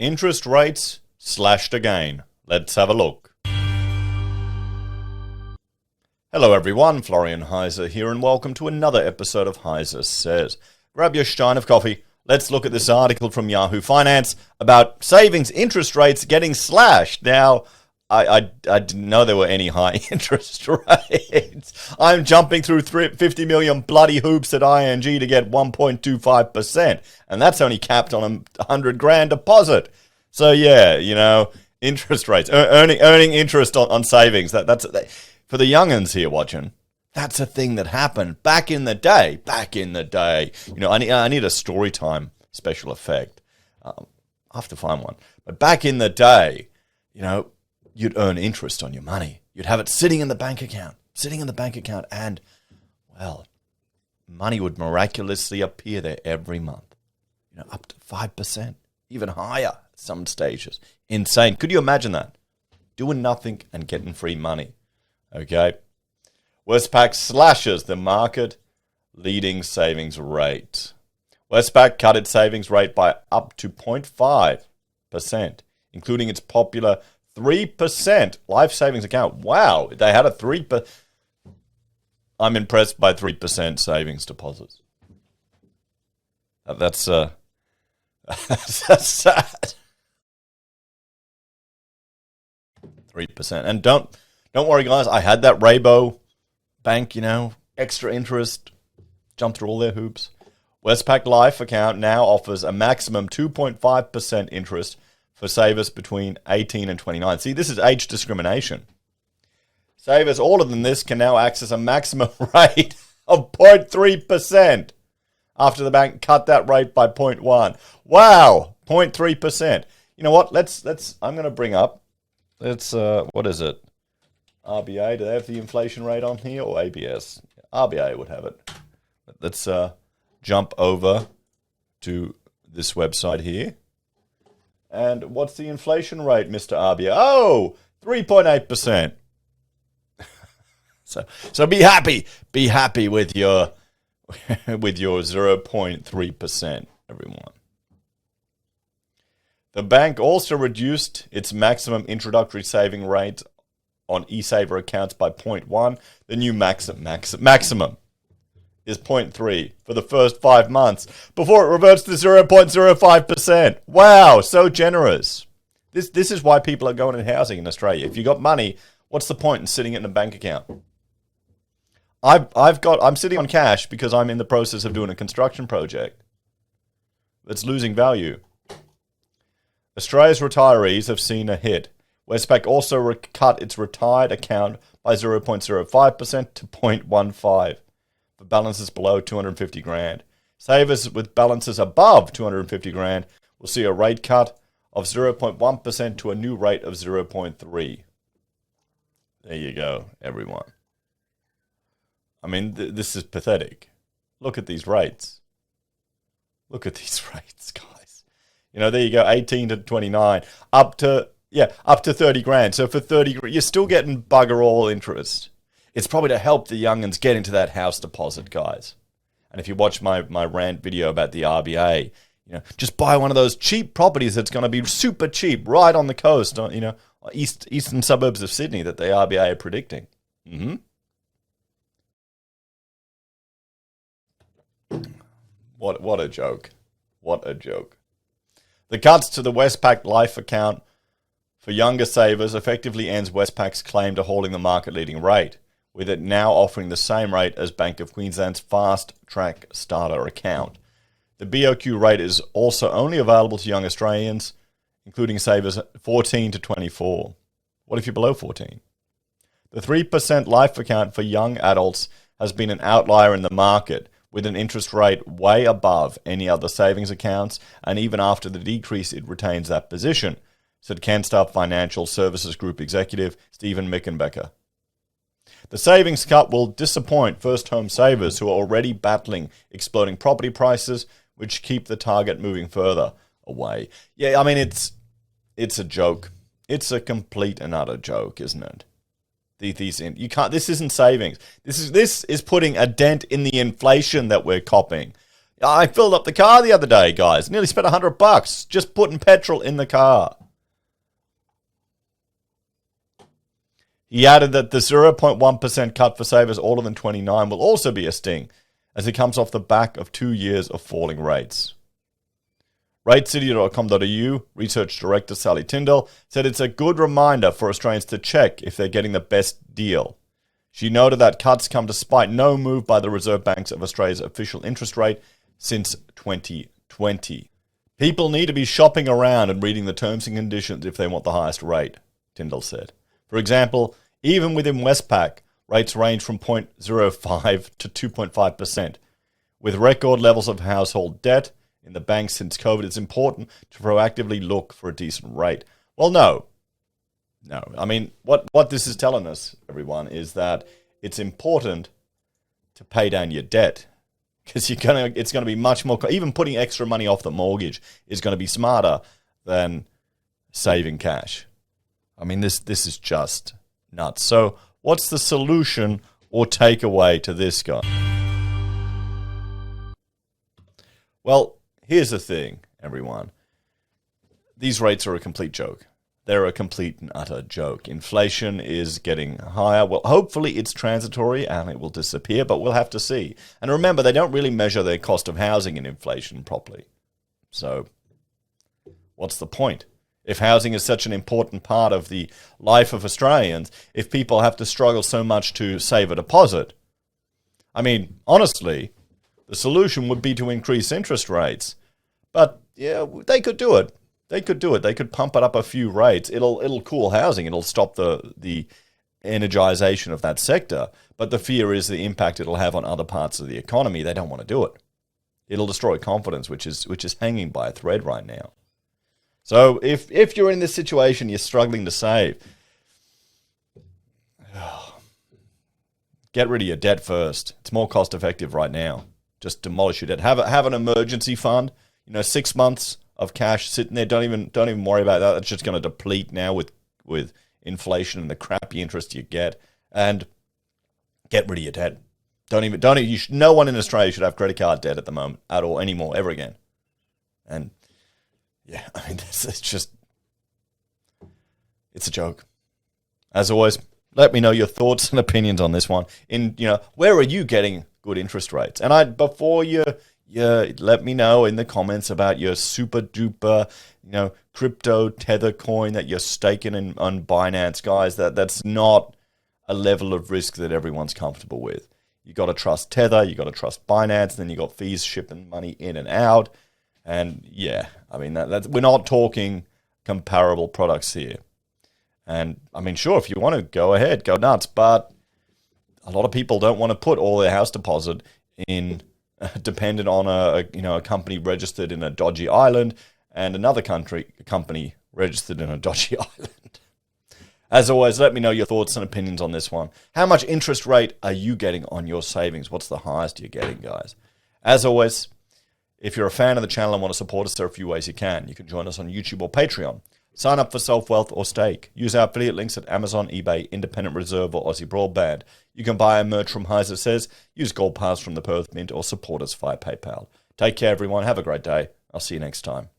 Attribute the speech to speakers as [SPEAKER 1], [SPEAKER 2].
[SPEAKER 1] Interest rates slashed again. Let's have a look. Hello everyone, Florian.heise here, and welcome to another episode of HeiseSays. Grab your stein of coffee. Let's look at this article from Yahoo Finance about savings interest rates getting slashed. Now, I didn't know there were any high interest rates. I'm jumping through 50 million bloody hoops at ING to get 1.25%, and that's only capped on a 100 grand deposit. So yeah, you know, interest rates, earning interest on savings. That's for the young'uns here watching. That's a thing that happened back in the day. You know, I need a story time special effect. I'll have to find one. But back in the day, you know, you'd earn interest on your money. You'd have it sitting in the bank account, and, well, money would miraculously appear there every month. You know, up to 5%, even higher at some stages. Insane. Could you imagine that? Doing nothing and getting free money. Okay. Westpac slashes the market leading savings rate. Westpac cut its savings rate by up to 0.5%, including its popular 3% life savings account. Wow, they had a 3%. I'm impressed by 3% savings deposits. That's sad. 3%. And don't worry, guys. I had that Rabo bank, you know, extra interest. Jumped through all their hoops. Westpac Life account now offers a maximum 2.5% interest for savers between 18 and 29. See, this is age discrimination. Savers older than this can now access a maximum rate of 0.3% after the bank cut that rate by 0.1. Wow, 0.3%. You know what? I'm going to bring up, what is it? RBA, do they have the inflation rate on here, or ABS? RBA would have it. Let's jump over to this website here. And what's the inflation rate, Mr. RBA? Oh, 3.8%. So be happy with your 0.3%, everyone. The bank also reduced its maximum introductory saving rate on eSaver accounts by 0.1. The new maximum is 0.3 for the first 5 months before it reverts to 0.05%. Wow, so generous. This is why people are going in housing in Australia. If you got money, what's the point in sitting it in a bank account? I'm sitting on cash because I'm in the process of doing a construction project that's losing value. Australia's retirees have seen a hit. Westpac also cut its retired account by 0.05% to 0.15 for balances below 250 grand. Savers with balances above 250 grand will see a rate cut of 0.1% to a new rate of 0.3. There you go, everyone. I mean, this is pathetic. Look at these rates. Look at these rates, guys. You know, there you go, 18 to 29, up to 30 grand. So for 30 grand, you're still getting bugger all interest. It's probably to help the young'uns get into that house deposit, guys. And if you watch my rant video about the RBA, you know, just buy one of those cheap properties that's going to be super cheap right on the coast, you know, eastern suburbs of Sydney that the RBA are predicting. What a joke. What a joke. The cuts to the Westpac Life account for younger savers effectively ends Westpac's claim to holding the market-leading rate, with it now offering the same rate as Bank of Queensland's Fast Track Starter account. The BOQ rate is also only available to young Australians, including savers 14 to 24. What if you're below 14? The 3% life account for young adults has been an outlier in the market, with an interest rate way above any other savings accounts, and even after the decrease, it retains that position, said Kenstar Financial Services Group Executive Stephen Mickenbecker. The savings cut will disappoint first-home savers who are already battling exploding property prices, which keep the target moving further away. Yeah, I mean, it's a joke. It's a complete and utter joke, isn't it? You can't. This isn't savings. This is putting a dent in the inflation that we're copying. I filled up the car the other day, guys. Nearly spent $100 just putting petrol in the car. He added that the 0.1% cut for savers older than 29 will also be a sting, as it comes off the back of 2 years of falling rates. RateCity.com.au research director Sally Tyndall said it's a good reminder for Australians to check if they're getting the best deal. She noted that cuts come despite no move by the Reserve Banks of Australia's official interest rate since 2020. People need to be shopping around and reading the terms and conditions if they want the highest rate, Tyndall said. For example, even within Westpac, rates range from 0.05 to 2.5%. With record levels of household debt in the banks since COVID, it's important to proactively look for a decent rate. Well, no. I mean, what this is telling us, everyone, is that it's important to pay down your debt, because it's going to be much more. Even putting extra money off the mortgage is going to be smarter than saving cash. I mean, this is just nuts. So, what's the solution or takeaway to this, guy? Well, here's the thing, everyone. These rates are a complete joke. They're a complete and utter joke. Inflation is getting higher. Well, hopefully it's transitory and it will disappear, but we'll have to see. And remember, they don't really measure the cost of housing in inflation properly. So, what's the point? If housing is such an important part of the life of Australians, if people have to struggle so much to save a deposit, I mean, honestly, the solution would be to increase interest rates. But, yeah, they could do it. They could pump it up a few rates. It'll cool housing. It'll stop the energization of that sector. But the fear is the impact it'll have on other parts of the economy. They don't want to do it. It'll destroy confidence, which is hanging by a thread right now. So if you're in this situation, you're struggling to save, get rid of your debt first. It's more cost effective right now. Just demolish your debt. Have an emergency fund. 6 months of cash sitting there. Don't even worry about that. It's just going to deplete now with inflation and the crappy interest you get. And get rid of your debt. No one in Australia should have credit card debt at the moment at all anymore, ever again. And yeah, I mean, it's a joke. As always, let me know your thoughts and opinions on this one. Where are you getting good interest rates? And before you let me know in the comments about your super duper, crypto tether coin that you're staking on Binance, guys. That's not a level of risk that everyone's comfortable with. You got to trust Tether, you got to trust Binance, then you got fees shipping money in and out. And yeah, I mean, we're not talking comparable products here. And I mean, sure, if you want to go ahead, go nuts. But a lot of people don't want to put all their house deposit in, dependent on a company registered in a dodgy island and another company registered in a dodgy island. As always, let me know your thoughts and opinions on this one. How much interest rate are you getting on your savings? What's the highest you're getting, guys? As always, if you're a fan of the channel and want to support us, there are a few ways you can. You can join us on YouTube or Patreon. Sign up for SelfWealth or Stake. Use our affiliate links at Amazon, eBay, Independent Reserve, or AussieBroadband. You can buy our merch from HeiseSays, use Gold Pass from the Perth Mint, or support us via PayPal. Take care, everyone. Have a great day. I'll see you next time.